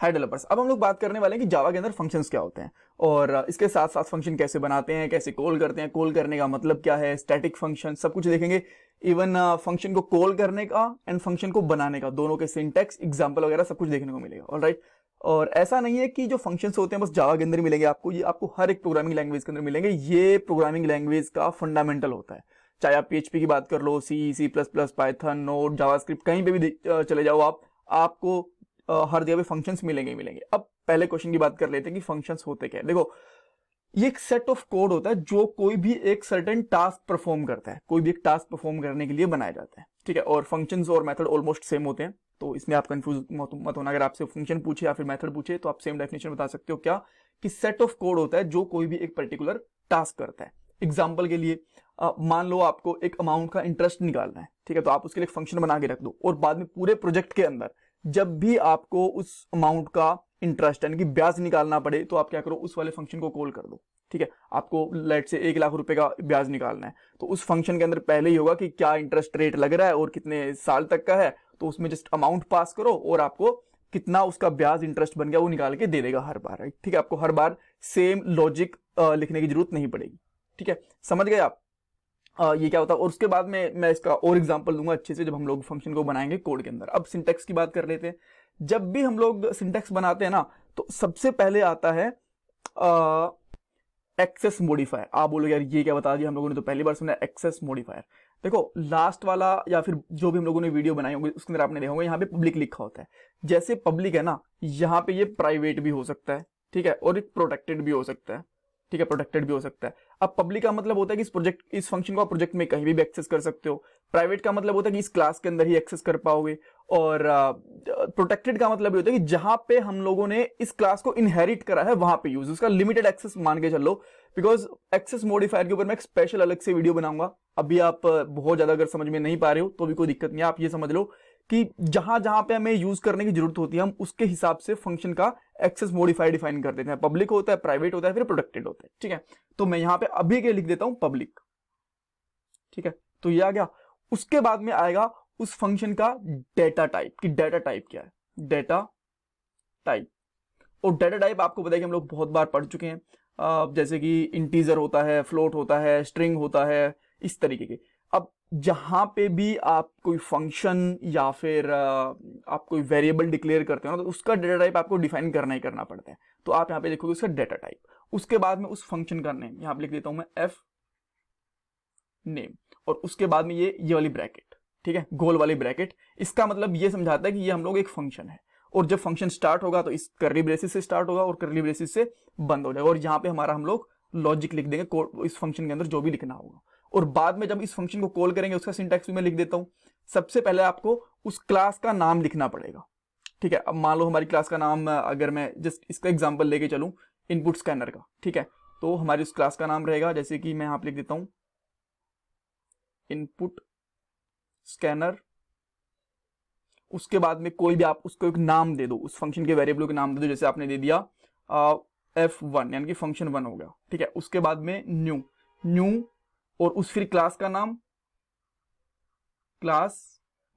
हाय developers. अब हम लोग बात करने वाले हैं कि जावा के अंदर फंक्शंस क्या होते हैं और इसके साथ साथ फंक्शन कैसे बनाते हैं, कैसे कॉल करते हैं, कॉल करने का मतलब क्या है, स्टैटिक फंक्शन, सब कुछ देखेंगे। इवन फंक्शन को कॉल करने का एंड फंक्शन को बनाने का दोनों के सिंटैक्स, एग्जांपल वगैरह सब कुछ देखने को मिलेगा। ऑलराइट। और ऐसा नहीं है कि जो फंक्शंस होते हैं बस जावा के अंदर मिलेंगे आपको, ये आपको हर एक प्रोग्रामिंग लैंग्वेज के अंदर मिलेंगे। ये प्रोग्रामिंग लैंग्वेज का फंडामेंटल होता है। चाहे आप PHP की बात कर लो, C plus plus, Python, Node, JavaScript, कहीं पे भी चले जाओ आप, आपको हर जगह पे फंक्शंस मिलेंगे ही मिलेंगे। अब पहले क्वेश्चन की बात कर लेते हैं कि फंक्शंस होते क्या है। देखो, ये एक सेट ऑफ कोड होता है जो कोई भी एक सर्टेन टास्क परफॉर्म करता है, कोई भी एक टास्क परफॉर्म करने के लिए बनाया जाता है। ठीक है। और फंक्शंस और मेथड ऑलमोस्ट सेम होते हैं, तो इसमें आप कंफ्यूज मत होना। अगर आपसे फंक्शन पूछे या फिर मेथड पूछे तो आप सेम डेफिनेशन बता सकते हो क्या, कि सेट ऑफ कोड होता है जो कोई भी एक पर्टिकुलर टास्क करता है। एग्जाम्पल के लिए मान लो आपको एक अमाउंट का इंटरेस्ट निकालना है, ठीक है, तो आप उसके लिए एक फंक्शन बना के रख दो और बाद में पूरे प्रोजेक्ट के अंदर जब भी आपको उस अमाउंट का इंटरेस्ट यानी कि ब्याज निकालना पड़े तो आप क्या करो, उस वाले फंक्शन को कॉल कर दो। ठीक है। आपको लेट से 1 लाख रुपए का ब्याज निकालना है, तो उस फंक्शन के अंदर पहले ही होगा कि क्या इंटरेस्ट रेट लग रहा है और कितने साल तक का है, तो उसमें जस्ट अमाउंट पास करो और आपको कितना उसका ब्याज इंटरेस्ट बन गया वो निकाल के दे देगा हर बार। राइट। ठीक है। आपको हर बार सेम लॉजिक लिखने की जरूरत नहीं पड़ेगी। ठीक है, समझ गए आप। ये क्या होता है। और उसके बाद में मैं इसका और एग्जांपल दूंगा अच्छे से जब हम लोग फंक्शन को बनाएंगे कोड के अंदर। अब सिंटैक्स की बात कर लेते हैं। जब भी हम लोग सिंटैक्स बनाते हैं ना, तो सबसे पहले आता है एक्सेस मॉडिफायर। आप बोलोगे यार ये क्या बता दिया, हम लोगों ने तो पहली बार सुना एक्सेस मॉडिफायर। देखो, लास्ट वाला या फिर जो भी हम लोगों ने वीडियो बनाई होंगे उसके अंदर आपने देखा होगा यहाँ पे पब्लिक लिखा होता है। जैसे पब्लिक है ना, यहाँ पे ये प्राइवेट भी हो सकता है, ठीक है, और एक प्रोटेक्टेड भी हो सकता है। ठीक है, प्रोटेक्टेड भी हो सकता है। अब पब्लिक का मतलब होता है कि इस फंक्शन को आप प्रोजेक्ट में कहीं भी एक्सेस कर सकते हो। प्राइवेट का मतलब होता है कि इस क्लास के अंदर ही एक्सेस कर पाओगे। और प्रोटेक्टेड का मतलब ये होता है कि जहां पे हम लोगों ने इस क्लास को इनहेरिट करा है वहां पे यूज, उसका लिमिटेड एक्सेस मान के चलो। बिकॉज एक्सेस मॉडिफायर के ऊपर मैं एक स्पेशल अलग से वीडियो बनाऊंगा। अभी आप बहुत ज्यादा अगर समझ में नहीं पा रहे हो तो भी कोई दिक्कत नहीं है, आप ये समझ लो कि जहां जहां पे हमें यूज करने की जरूरत होती है हम उसके हिसाब से फंक्शन का एक्सेस मॉडिफायर डिफाइन कर देते हैं। पब्लिक होता है, प्राइवेट होता है, फिर प्रोटेक्टेड होता है। ठीक है, तो मैं यहां पे अभी के लिख देता हूं पब्लिक। ठीक है, तो ये आ गया। उसके बाद में आएगा उस फंक्शन का डेटा टाइप, कि डेटा टाइप क्या है, डेटा टाइप। और डेटा टाइप आपको पता है कि हम लोग बहुत बार पढ़ चुके हैं। जैसे कि इंटीजर होता है, फ्लोट होता है, स्ट्रिंग होता है, इस तरीके के। अब जहां पे भी आप कोई फंक्शन या फिर आप कोई वेरिएबल डिक्लेयर करते हो ना, तो उसका डेटा टाइप आपको डिफाइन करना ही करना पड़ता है। तो आप यहां पे लिखोगे उसका डेटा टाइप। उसके बाद में उस फंक्शन का नेम यहां पे लिख देता हूं मैं एफ नेम, और उसके बाद में ये वाली ब्रैकेट, ठीक है, गोल वाली ब्रैकेट। इसका मतलब ये समझाता है कि ये हम लोग एक फंक्शन है, और जब फंक्शन स्टार्ट होगा तो इस करली ब्रेसिस से स्टार्ट होगा और करली ब्रेसिस से बंद हो जाएगा। और यहाँ पे हमारा हम लोग लॉजिक लिख देंगे कोड, इस फंक्शन के अंदर जो भी लिखना होगा। और बाद में जब इस फंक्शन को कॉल करेंगे उसका सिंटैक्स भी मैं लिख देता हूं। सबसे पहले आपको उस क्लास का नाम लिखना पड़ेगा। ठीक है, अब मान लो हमारी क्लास का नाम, अगर मैं जस्ट इसका एग्जाम्पल लेके चलूं इनपुट स्कैनर का, ठीक है, तो हमारी उस क्लास का नाम रहेगा, जैसे कि मैं यहां पर लिख देता हूं इनपुट स्कैनर। उसके बाद में कोई भी आप उसको एक नाम दे दो, उस फंक्शन के वेरिएबल के नाम दे दो। जैसे आपने दे दिया F1 यानी कि फंक्शन 1 हो गया। ठीक है, उसके बाद में न्यू और उस फिर क्लास का नाम, क्लास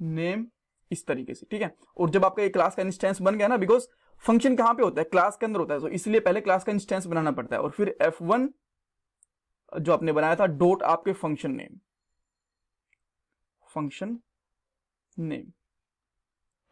नेम, इस तरीके से। ठीक है, और जब आपका एक क्लास का इंस्टेंस बन गया ना, बिकॉज फंक्शन कहां पे होता है, क्लास के अंदर होता है, तो इसलिए पहले क्लास का इंस्टेंस बनाना पड़ता है। और फिर F1 जो आपने बनाया था डॉट आपके function name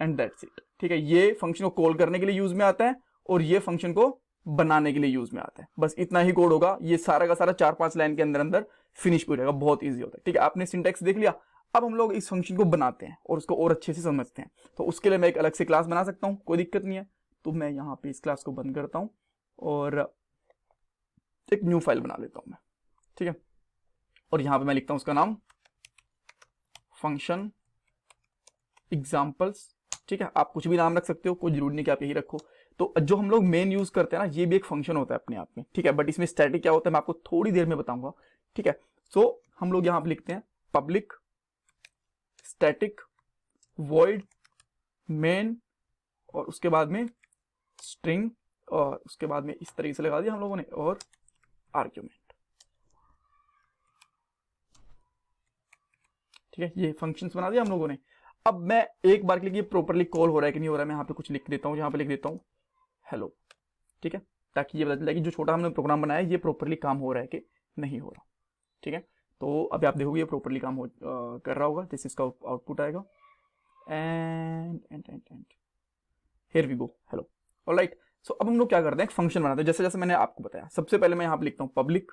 and that's it. ठीक है, ये फंक्शन को कॉल करने के लिए यूज में आता है और ये फंक्शन को बनाने के लिए यूज में आता है। बस इतना ही कोड होगा, ये सारा का सारा 4-5 लाइन के अंदर अंदर फिनिश हो जाएगा, बहुत इजी होता है। ठीक है, आपने सिंटैक्स देख लिया। अब हम लोग इस फंक्शन को बनाते हैं और उसको और अच्छे से समझते हैं। तो उसके लिए मैं एक अलग से क्लास बना सकता हूं, कोई दिक्कत नहीं है। तो मैं यहां पे इस क्लास को बंद करता हूं और एक न्यू फाइल बना लेता हूं मैं। ठीक है, और यहां पे मैं लिखता हूं उसका नाम फंक्शन एग्जाम्पल्स। ठीक है, आप कुछ भी नाम रख सकते हो, कोई जरूरी नहीं कि आप यही रखो। तो जो हम लोग मेन यूज करते हैं ना, ये भी एक फंक्शन होता है अपने आप में। ठीक है, बट इसमें स्टैटिक क्या होता है मैं आपको थोड़ी देर में बताऊंगा। ठीक है, सो हम लोग यहां पे लिखते हैं पब्लिक स्टैटिक वॉइड मेन, और उसके बाद में स्ट्रिंग, और उसके बाद में इस तरीके से लगा दिया हम लोगों ने, और आर्ग्यूमेंट। ठीक है, ये फंक्शंस बना दिया हम लोगों ने। अब मैं एक बार के लिए प्रॉपरली कॉल हो रहा है कि नहीं हो रहा है, मैं यहाँ पे कुछ लिख देता हूँ। यहाँ पे लिख देता हूँ हेलो, ठीक है, ताकि ये पता चले कि जो छोटा हमने प्रोग्राम बनाया है ये प्रॉपरली काम हो रहा है कि नहीं हो रहा, ठीक है। तो अभी आप देखोगे ये प्रॉपरली काम कर रहा होगा, जैसे इसका आउटपुट आएगा and here we go hello, alright. So अब हम लोग क्या करते हैं, एक फंक्शन बनाते हैं, जैसे जैसे मैंने आपको बताया। सबसे पहले मैं यहाँ पे लिखता हूँ पब्लिक,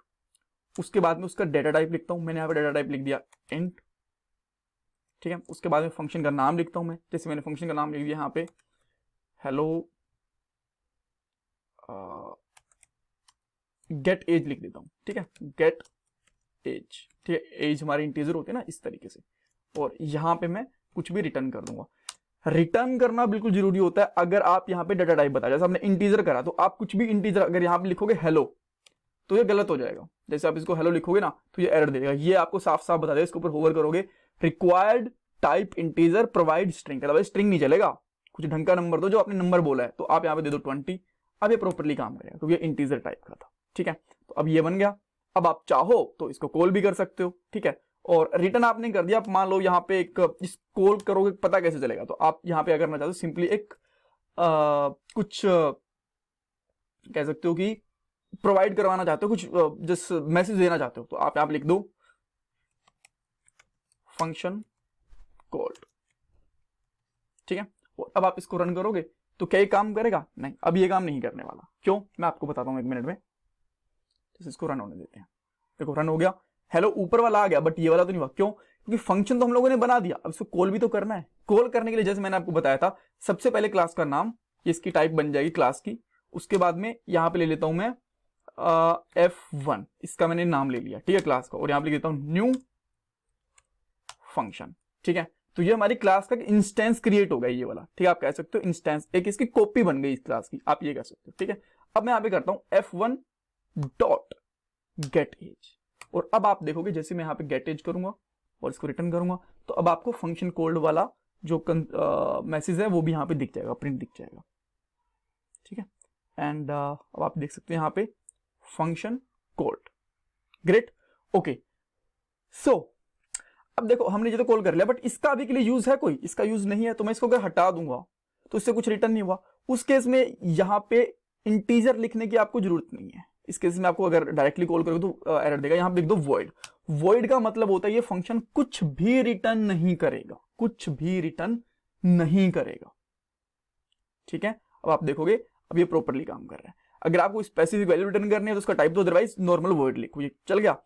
उसके बाद में उसका डेटा टाइप लिखता हूँ, मैंने यहाँ पे डेटा टाइप लिख दिया इंट, ठीक है। उसके बाद में फंक्शन का नाम लिखता हूँ मैं, जैसे मैंने फंक्शन का नाम लिख दिया यहाँ पे हेलो गेट एज लिख देता हूँ, ठीक है, गेट एज, ठीक है। एज हमारे इंटीजर होते हैं ना, इस तरीके से। और यहाँ पे मैं कुछ भी रिटर्न कर दूंगा। रिटर्न करना बिल्कुल जरूरी होता है। अगर आप यहाँ पे डाटा टाइप बताया, जैसे आपने इंटीजर करा, तो आप कुछ भी इंटीजर अगर यहाँ पे लिखोगे हेलो तो ये गलत हो जाएगा। जैसे आप इसको हेलो लिखोगे ना तो ये एरर दे देगा। ये आपको साफ साफ बता देगा, इसके ऊपर होवर करोगे, required type integer provide string, otherwise string नहीं चलेगा, कुछ ढंग का नंबर दो जो आपने नंबर बोला है। तो आप यहाँ पे दे दो 20, अब ये प्रॉपरली काम करेगा क्योंकि ये इंटीजर टाइप का था, ठीक है। तो अब ये बन गया। अब आप चाहो तो इसको कॉल भी कर सकते हो, ठीक है। और रिटर्न आपने कर दिया। आप मान लो यहाँ पे एक इस कॉल करोगे, पता कैसे चलेगा, तो आप यहाँ पे अगर करना चाहते हो सिंपली एक कुछ कह सकते हो कि प्रोवाइड करवाना चाहते हो, कुछ जिस मैसेज देना चाहते हो, तो आप यहाँ पे लिख दो फंक्शन कॉल्ड, ठीक है। और अब आप इसको रन करोगे तो क्या ये काम करेगा? नहीं, अब ये काम नहीं करने वाला। क्यों? मैं आपको बताता हूँ 1 मिनट में। तो इसको रन होने देते हैं। देखो रन हो गया, हेलो ऊपर वाला आ गया, बट ये वाला तो नहीं हुआ। क्यों? क्योंकि फंक्शन तो हम लोगों ने बना दिया, अब इसको कॉल भी तो करना है। कॉल करने के लिए जैसे मैंने आपको बताया था, सबसे पहले क्लास का नाम, इसकी टाइप बन जाएगी क्लास की। उसके बाद में यहाँ पे ले लेता हूं मैं F1, इसका मैंने नाम ले लिया, ठीक है, क्लास का। और यहाँ पे लिख देता हूं न्यू फंक्शन, ठीक है। तो ये हमारी क्लास का इंस्टेंस क्रिएट हो गया, ये वाला, ठीक है। आप कह सकते हो इंस्टेंस, एक इसकी कॉपी बन गई इस क्लास की, आप ये कह सकते हो, ठीक है। अब मैं यहाँ पे करता हूं F1 डॉट गेट एज, और अब आप देखोगे जैसे मैं यहाँ पे गेट एज करूंगा और इसको रिटर्न करूंगा, तो अब आपको फंक्शन कॉल्ड वाला जो मैसेज है वो भी यहाँ पे दिख जाएगा, प्रिंट दिख जाएगा, ठीक है। एंड अब आप देख सकते हैं यहाँ पे फंक्शन कॉल्ड, ग्रेट, ओके। सो अब देखो हमने ये तो कॉल कर लिया, बट इसका अभी के लिए यूज है कोई? इसका यूज नहीं है। तो मैं इसको अगर हटा दूंगा तो इससे कुछ रिटर्न नहीं हुआ। उस केस में यहाँ पे इंटीजर लिखने की आपको जरूरत नहीं है। इस केस में आपको अगर डायरेक्टली कॉल करोगे तो एरर देगा। यहाँ पे लिख दो वॉइड। वॉइड का मतलब होता है ये फंक्शन कुछ भी रिटर्न नहीं करेगा, कुछ भी रिटर्न नहीं करेगा, ठीक है। अब आप देखोगे अब ये प्रॉपरली काम कर रहा है। अगर आपको स्पेसिफिक वैल्यू रिटर्न करनी है तो उसका टाइप दो, अदरवाइज नॉर्मल वॉइड लिखो, ये चल गया।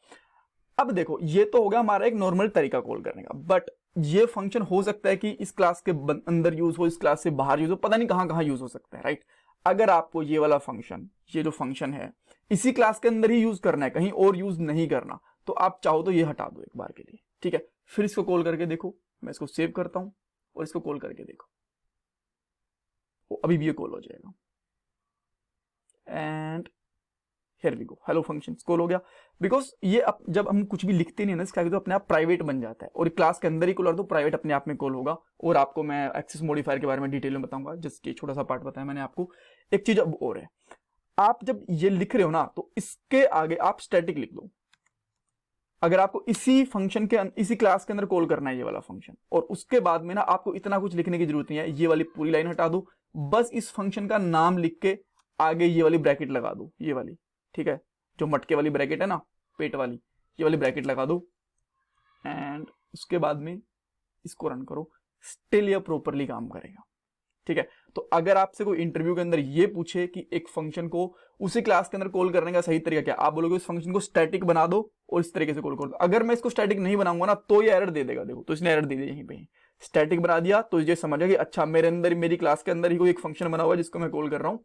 अब देखो ये तो होगा हमारा एक नॉर्मल तरीका कॉल करने का, बट ये फंक्शन हो सकता है कि इस क्लास के अंदर यूज हो, इस क्लास से बाहर यूज हो, पता नहीं कहां कहां यूज हो सकता है, राइट। अगर आपको ये वाला फंक्शन, ये जो फंक्शन है, इसी क्लास के अंदर ही यूज करना है, कहीं और यूज नहीं करना, तो आप चाहो तो ये हटा दो एक बार के लिए, ठीक है। फिर इसको कॉल करके देखो। मैं इसको सेव करता हूं और इसको कॉल करके देखो, अभी भी ये कॉल हो जाएगा। And here we go, hello function call हो गया। बिकॉज ये जब हम कुछ भी लिखते नहीं है ना, इसका तो अपने आप प्राइवेट बन जाता है, और क्लास के अंदर ही कॉल कर दो, प्राइवेट अपने आप में कॉल होगा। और आपको मैं एक्सेस मॉडिफायर के बारे में डिटेल में बताऊंगा, जिसके छोटा सा पार्ट बताया मैंने आपको। एक चीज अब और है, आप जब ये लिख रहे हो ना तो इसके आगे आप स्टैटिक लिख दो। अगर आपको इसी फंक्शन के इसी क्लास के अंदर कॉल करना है ये वाला फंक्शन, और उसके बाद में ना आपको इतना कुछ लिखने की जरूरत नहीं है, ये वाली पूरी लाइन हटा दो, बस इस फंक्शन का नाम लिख के आगे ये वाली ब्रैकेट लगा दो, ये वाली, ठीक है, जो मटके वाली ब्रैकेट है ना, पेट वाली, ये वाली ब्रैकेट लगा दो। एंड उसके बाद में इसको रन करो, स्टिल ये प्रॉपरली काम करेगा, ठीक है। तो अगर आपसे कोई इंटरव्यू के अंदर ये पूछे कि एक फंक्शन को उसी क्लास के अंदर कॉल करने का सही तरीका क्या, आप बोलोगे उस फंक्शन को स्टैटिक बना दो और इस तरीके से कॉल कर दो। अगर मैं इसको स्टैटिक नहीं बनाऊंगा ना तो ये एरर दे देगा। देखो तो इसने एरर दे दिया, यहीं पे स्टैटिक बना दिया, तो ये समझा कि अच्छा मेरे अंदर, मेरी क्लास के अंदर ही कोई एक फंक्शन बना हुआ है जिसको मैं कॉल कर रहा हूं,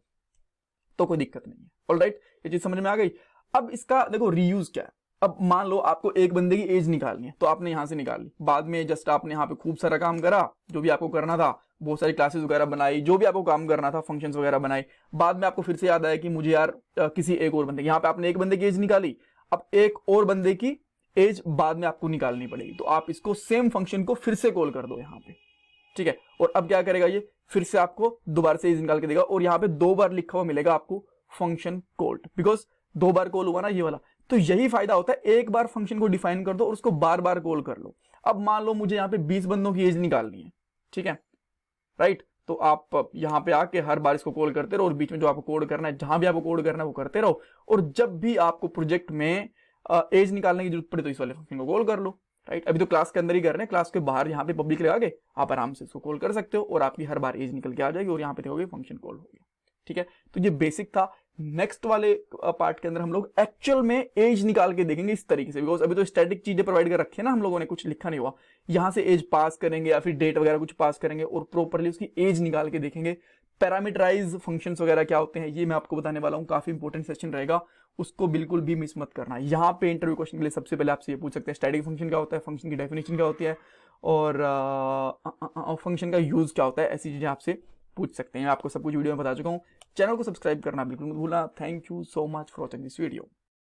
तो कोई दिक्कत नहीं है। ऑलराइट, ये चीज समझ में आ गई। अब इसका देखो रीयूज क्या है। अब मान लो आपको एक बंदे की एज निकालनी है, तो आपने यहां से निकाल ली, बाद में जस्ट आपने यहाँ पे खूब सारा काम करा, जो भी आपको करना था, बहुत सारी क्लासेस वगैरह बनाई, जो भी आपको काम करना था, फंक्शंस वगैरह बनाई। बाद में आपको फिर से याद आया कि मुझे यार किसी एक और बंदे, यहाँ पे आपने एक बंदे की एज निकाली, अब एक और बंदे की एज बाद में आपको निकालनी पड़ेगी, तो आप इसको सेम फंक्शन को फिर से कॉल कर दो यहाँ पे, ठीक है। और अब क्या करेगा ये, फिर से आपको दोबारा से एज निकाल के देगा, और यहाँ पे 2 बार लिखा हुआ मिलेगा आपको function called, because 2 bar call हुआ ना ये वाला। तो यही फायदा होता है, एक बार फंक्शन को डिफाइन कर दो और उसको बार बार कॉल कर लो। अब मान लो मुझे यहाँ पे 20 बंदों की एज निकालनी है, ठीक है, राइट। तो आप यहाँ पे आके हर बार इसको कॉल करते रहो और बीच में जो आपको कोड करना है, जहां भी आपको कोड करना है वो करते रहो, और जब भी आपको प्रोजेक्ट में एज निकालने की जरूरत पड़े तो इस वाले फंक्शन को कॉल कर लो, राइट। अभी तो क्लास के अंदर ही कर रहे हैं, क्लास के बाहर यहाँ पे पब्लिक लगा के आप आराम से इसको कॉल कर सकते हो और आपकी हर बार एज निकल के आ जाएगी और यहाँ पे देखोगे फंक्शन कॉल हो गया, ठीक है। तो ये बेसिक था। नेक्स्ट वाले पार्ट के अंदर हम लोग एक्चुअल में एज निकाल के देखेंगे इस तरीके से, बिकॉज अभी तो स्टैटिक चीजें प्रोवाइड कर रखी है ना हम लोगों ने, कुछ लिखा नहीं हुआ, यहाँ से एज पास करेंगे या फिर डेट वगैरह कुछ पास करेंगे और प्रॉपरली उसकी एज निकाल के देखेंगे। पैरामीटराइज फंक्शंस वगैरह क्या होते हैं ये मैं आपको बताने वाला हूँ, काफी इंपॉर्टेंट सेशन रहेगा, उसको बिल्कुल भी मिस मत करना। यहाँ पे इंटरव्यू क्वेश्चन के लिए सबसे पहले आपसे ये पूछ सकते हैं स्टैटिक फंक्शन क्या होता है, फंक्शन की डेफिनेशन क्या होती है और फंक्शन का यूज क्या होता है, ऐसी चीजें आपसे पूछ सकते हैं। मैं आपको सब कुछ वीडियो में बता चुका हूँ। चैनल को सब्सक्राइब करना बिल्कुल मत भूलना। Thank you so much for watching this video.